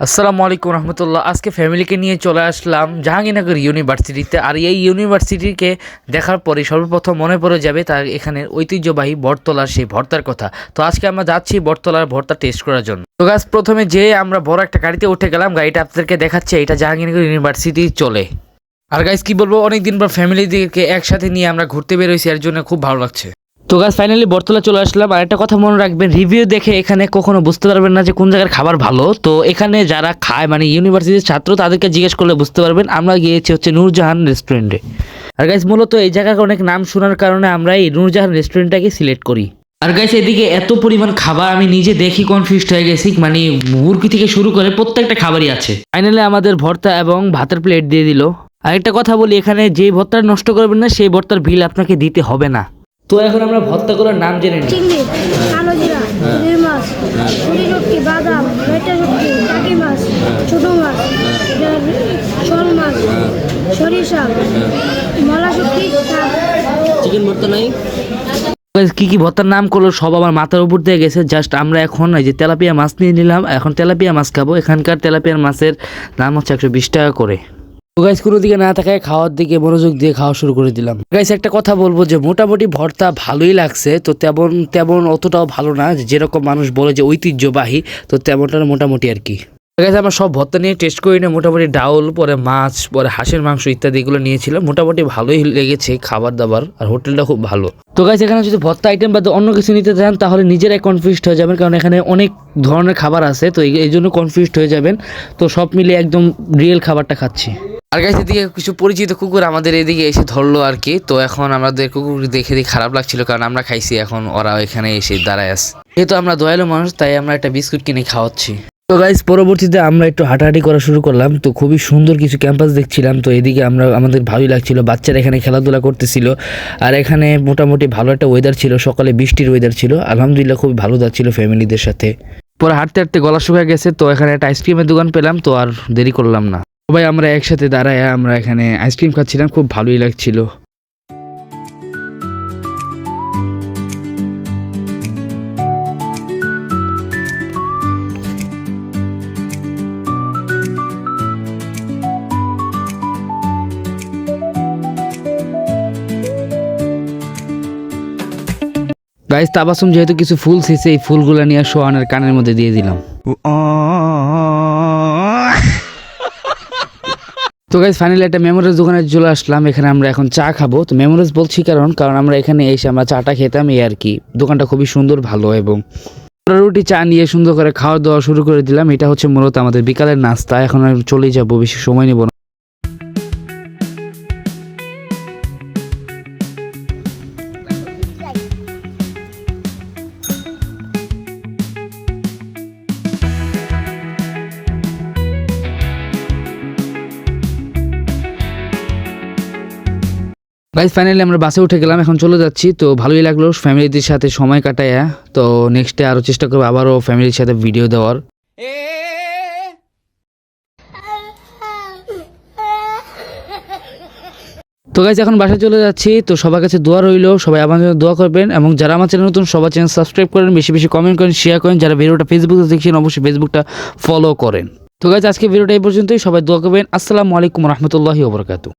আসসালামু আলাইকুম রহমতুল্লাহ। আজকে ফ্যামিলিকে নিয়ে চলে আসলাম জাহাঙ্গীরনগর ইউনিভার্সিটিতে। আর এই ইউনিভার্সিটিকে দেখার পরে সর্বপ্রথম মনে পড়ে যাবে তার এখানের ঐতিহ্যবাহী বটতলার সেই ভর্তার কথা। তো আজকে আমরা যাচ্ছি বটতলার ভর্তা টেস্ট করার জন্য। তো গাছ প্রথমে যে আমরা বড় একটা গাড়িতে উঠে গেলাম, গাড়িটা আপনাদেরকে দেখাচ্ছে, এটা জাহাঙ্গীরনগর ইউনিভার্সিটি চলে। আর গাইস কি বলবো, অনেকদিন পর ফ্যামিলিদেরকে একসাথে নিয়ে আমরা ঘুরতে বেরোইছি, এর জন্য খুব ভালো লাগছে। তো গাছ ফাইনালি বটতলা চলে আসলাম। আর একটা কথা মনে রাখবেন, রিভিউ দেখে এখানে কখনো বুঝতে পারবেন না যে কোন জায়গার খাবার ভালো। তো এখানে যারা খায় মানে ইউনিভার্সিটির ছাত্র, তাদেরকে জিজ্ঞেস করলে বুঝতে পারবেন। আমরা গিয়েছি হচ্ছে নূরজাহান রেস্টুরেন্টে। আর গাইস মূলত এই জায়গার অনেক নাম শোনার কারণে আমরা এই নূরজাহান রেস্টুরেন্টটাকে সিলেক্ট করি। আর গাইস এদিকে এত পরিমাণ খাবার আমি নিজে দেখি কনফিউজড হয়ে গেছি, মানে মুরগি থেকে শুরু করে প্রত্যেকটা খাবারই আছে। ফাইনালি আমাদের ভর্তা এবং ভাতের প্লেট দিয়ে দিল। আর একটা কথা বলি, এখানে যে ভর্তা নষ্ট করবেন না সেই ভর্তার বিল আপনাকে দিতে হবে না। তো এখন আমরা ভর্তাগুলোর নাম জেনে নিই। চিংড়ি, কালো জিরা, চিংড়ি মাছ, ছুরি শুটকি, বাদাম, মেটে শুটকি, টাকি মাছ, ছোট মাছ, শোল মাছ, সরিষা, মলা শুটকি, চিকেন ভর্তা নাই। কি কি ভর্তার নাম করলো সব আমার মাথার উপর দিয়ে গেছে। জাস্ট আমরা এখন এই যে তেলাপিয়া মাছ নিয়ে নিলাম, এখন তেলাপিয়া মাছ খাবো। এখানকার তেলাপিয়ার মাছের দাম হচ্ছে 120 টাকা করে। তো গাইস কোনো দিকে না থাকায় খাওয়ার দিকে মনোযোগ দিয়ে খাওয়া শুরু করে দিলাম। গাইস একটা কথা বলবো যে মোটামুটি ভর্তা ভালোই লাগছে, তো তেমন অতটাও ভালো না, যেরকম মানুষ বলে যে ঐতিহ্যবাহী, তো তেমনটা মোটামুটি আর কি। গাইস আমরা সব ভর্তা নিয়ে টেস্ট করি না, মোটামুটি ডাউল, পরে মাছ, পরে হাঁসের মাংস ইত্যাদি এগুলো নিয়েছিলাম। মোটামুটি ভালোই লেগেছে খাবার দাবার, আর হোটেলটা খুব ভালো। তো গাইস এখানে যদি ভর্তা আইটেম বা অন্য কিছু নিতে চান তাহলে নিজেরাই কনফিউজড হয়ে যাবেন, কারণ এখানে অনেক ধরনের খাবার আছে, তো এই জন্য কনফিউজড হয়ে যাবেন। তো সব মিলিয়ে একদম রিয়েল খাবারটা খাচ্ছি। আর গাইস এদিকে কিছু পরিচিত কুকুর আমাদের এদিকে এসে ধরলো আর কি। তো এখন আমাদের কুকুর দেখে খারাপ লাগছিল, কারণ আমরা খাইছি, এখন ওরা এখানে এসে দাঁড়ায় আছে। যেহেতু আমরা দয়ালু মানুষ, তাই আমরা একটা বিস্কুট কিনে খাওয়াচ্ছি। তো গাইস পরবর্তীতে আমরা একটু হাঁটাহাঁটি করা শুরু করলাম। তো খুবই সুন্দর কিছু ক্যাম্পাস দেখছিলাম। তো এদিকে আমাদের ভালোই লাগছিল, বাচ্চারা এখানে খেলাধুলা করতেছিল। আর এখানে মোটামুটি ভালো একটা ওয়েদার ছিল, সকালে বৃষ্টির ওয়েদার ছিল, আলহামদুলিল্লাহ খুবই ভালো যাচ্ছিল ফ্যামিলিদের সাথে। পরে হাঁটতে হাঁটতে গলা শুকিয়ে গেছে, তো এখানে একটা আইসক্রিমের দোকান পেলাম, তো আর দেরি করলাম না। সবাই আমরা একসাথে দাঁড়ায় আমরা এখানে আইসক্রিম খাচ্ছিলাম, খুব ভালোই লাগছিল। গাইস তাবাসুম যেহেতু কিছু ফুল ছিঁচে, এই ফুলগুলো নিয়ে সোহানের কানের মধ্যে দিয়ে দিলাম। তো গাইস ফাইনালি একটা মেমোরিজ দোকানে চলে আসলাম। এখানে আমরা এখন চা খাবো। তো মেমোরিজ বলছি কারণ আমরা এখানে এসে আমরা চাটা খেতাম, এই আর কি। দোকানটা খুবই সুন্দর, ভালো, এবং রুটি চা নিয়ে সুন্দর করে খাওয়া দাওয়া শুরু করে দিলাম। এটা হচ্ছে মূলত আমাদের বিকালের নাস্তা। এখন আমি চলেই যাবো, বেশি সময় নেব না। গাইস ফাইনালি আমরা বাসে উঠে গেলাম, এখন চলে যাচ্ছি। তো ভালোই লাগলো ফ্যামিলিদের সাথে সময় কাটায়। তো নেক্সটে আরও চেষ্টা করবো আবারও ফ্যামিলির সাথে ভিডিও দেওয়ার। তো গাইস এখন বাসায় চলে যাচ্ছি। তো সবার কাছে দোয়া রইলো, সবাই আমার জন্য দোয়া করবেন, এবং যারা আমার চ্যানেল নতুন সবার চ্যানেল সাবস্ক্রাইব করেন, বেশি বেশি কমেন্ট করেন, শেয়ার করেন। যারা ভিডিওটা ফেসবুকে দেখছেন অবশ্যই ফেসবুকটা ফলো করেন। তো গাইস আজকে ভিডিওটা এই পর্যন্তই, সবাই দোয়া করবেন। আসসালামু আলাইকুম রহমতুল্লাহি ওয়া বারাকাতুহু।